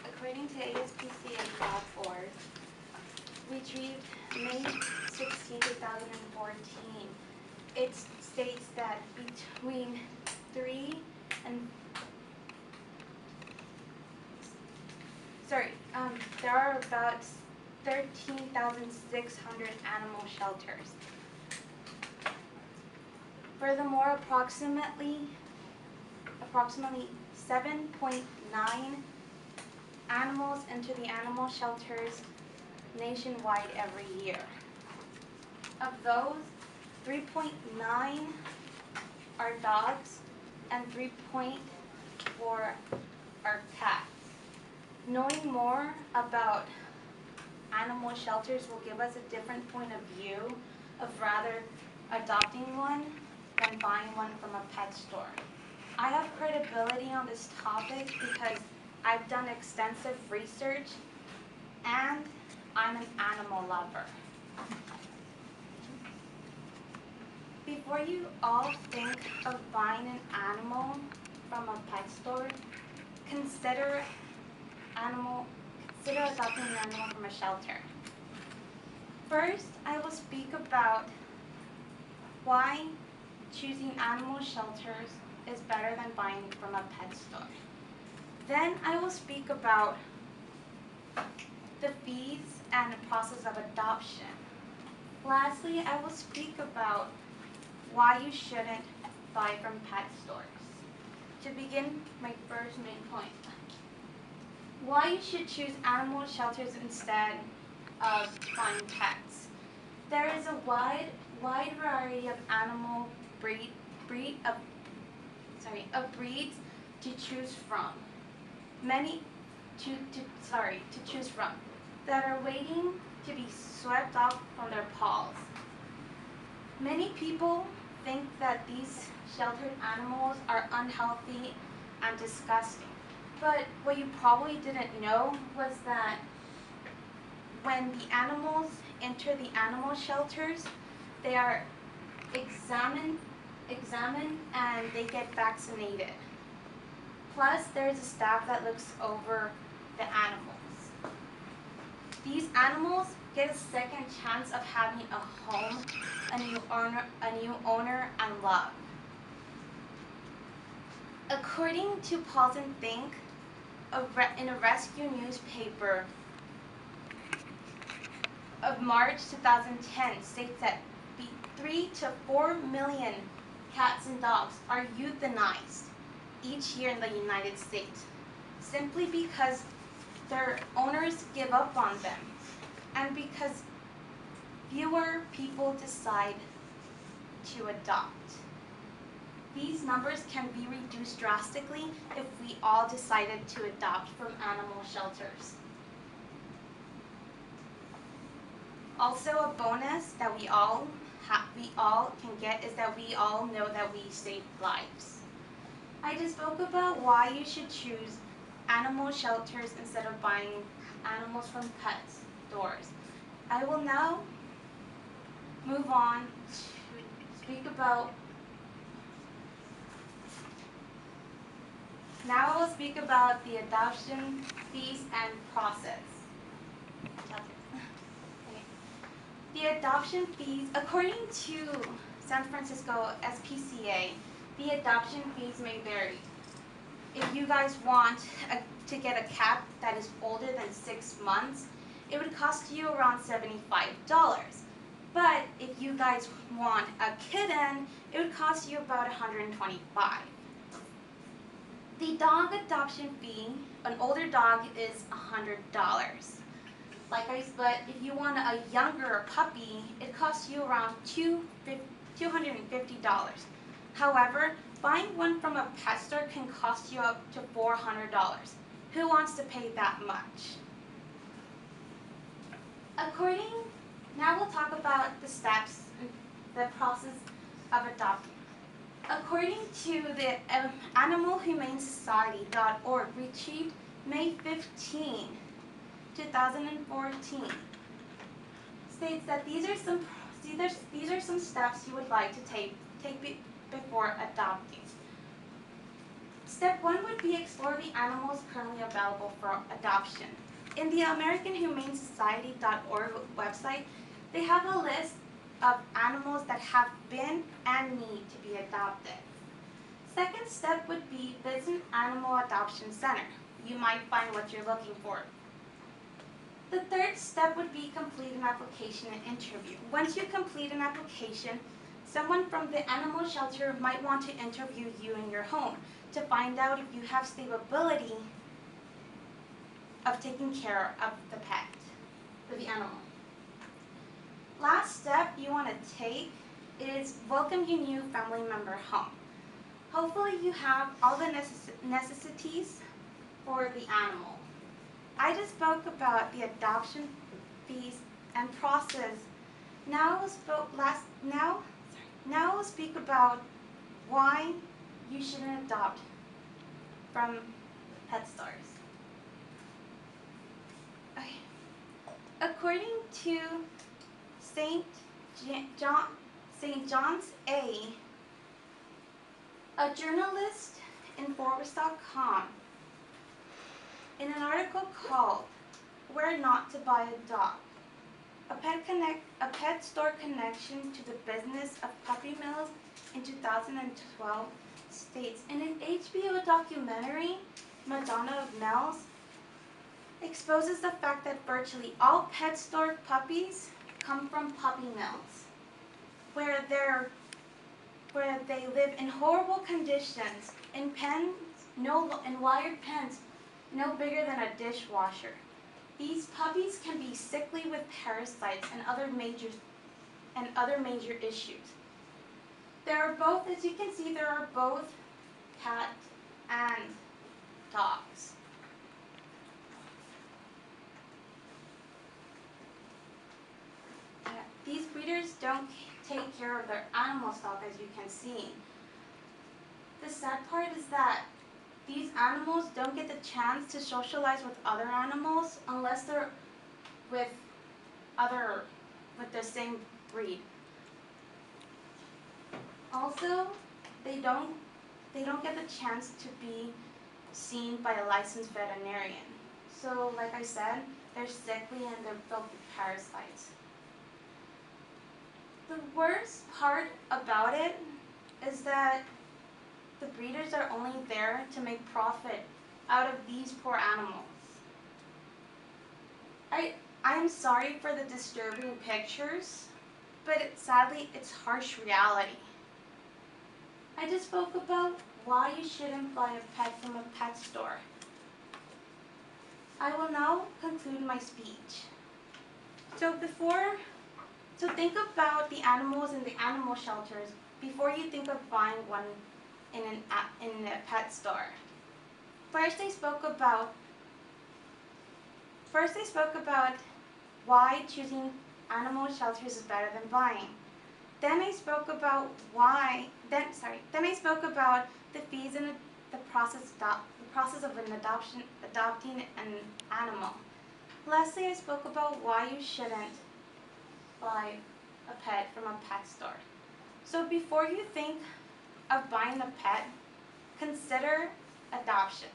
According to ASPCA.org, retrieved May 16, 2014, it states that between 3 and there are about 13,600 animal shelters. Furthermore, approximately 7.9 animals enter the animal shelters nationwide every year. Of those, 3.9 are dogs and 3.4 are cats. Knowing more about animal shelters will give us a different point of view of rather adopting one than buying one from a pet store. I have credibility on this topic because I've done extensive research and I'm an animal lover. Before you all think of buying an animal from a pet store, consider adopting an animal from a shelter. First, I will speak about why choosing animal shelters is better than buying from a pet store. Then I will speak about the fees and the process of adoption. Lastly, I will speak about why you shouldn't buy from pet stores. To begin, my first main point. Why you should choose animal shelters instead of buying pets. There is a wide variety of animal breeds to choose from. To choose from that are waiting to be swept off from their paws. Many people think that these sheltered animals are unhealthy and disgusting. But what you probably didn't know was that when the animals enter the animal shelters, they are examined and they get vaccinated. Plus, there is a staff that looks over the animals. These animals get a second chance of having a home, a new owner and love. According to Pause and Think, in a rescue newspaper of March 2010 states that 3 to 4 million cats and dogs are euthanized each year in the United States, simply because their owners give up on them and because fewer people decide to adopt. These numbers can be reduced drastically if we all decided to adopt from animal shelters. Also, a bonus that we all can get is that we all know that we save lives. I just spoke about why you should choose animal shelters instead of buying animals from pet stores. I will now move on to speak about Now I will speak about the adoption fees and process. The adoption fees, according to San Francisco SPCA, the adoption fees may vary. If you guys want to get a cat that is older than 6 months, it would cost you around $75. But if you guys want a kitten, it would cost you about $125. The dog adoption fee, an older dog, is $100. But if you want a younger puppy, it costs you around $250. However, buying one from a pet store can cost you up to $400. Who wants to pay that much? Now we'll talk about the steps, the process of adopting. According to the AnimalHumaneSociety.org, retrieved May 15, 2014, states that these are some steps you would like to take before adopting. Step 1 would be explore the animals currently available for adoption. In the AmericanHumaneSociety.org website, they have a list of animals that have been and need to be adopted. Second step would be visit an animal adoption center. You might find what you're looking for. The third step would be complete an application and interview. Once you complete an application, someone from the animal shelter might want to interview you in your home to find out if you have stability of taking care of the pet, of the animal. Last step you want to take is welcome your new family member home. Hopefully you have all the necessities for the animal. I just spoke about the adoption fees and process. Now I will speak about why you shouldn't adopt from pet stores. Okay. According to St. John's a journalist in Forbes.com, in an article called "Where Not to Buy a Dog," a pet store connection to the business of puppy mills in 2012 states, in an HBO documentary, Madonna of Mills exposes the fact that virtually all pet store puppies come from puppy mills, where they live in horrible conditions, in pens, in wired pens, no bigger than a dishwasher. These puppies can be sickly with parasites and other major issues. There are both, as you can see, there are both cat and dogs. These breeders don't take care of their animal stock, as you can see. The sad part is that these animals don't get the chance to socialize with other animals unless they're with the same breed. Also, they don't get the chance to be seen by a licensed veterinarian. So, like I said, they're sickly and they're filled with parasites. The worst part about it is that the breeders are only there to make profit out of these poor animals. I am sorry for the disturbing pictures, but sadly it's harsh reality. I just spoke about why you shouldn't buy a pet from a pet store. I will now conclude my speech. So think about the animals in the animal shelters before you think of buying one in a pet store. First, they spoke about why choosing animal shelters is better than buying. Then I spoke about the fees and the process of adopting an animal. Lastly, I spoke about why you shouldn't buy a pet from a pet store. So before you think of buying a pet, consider adoption.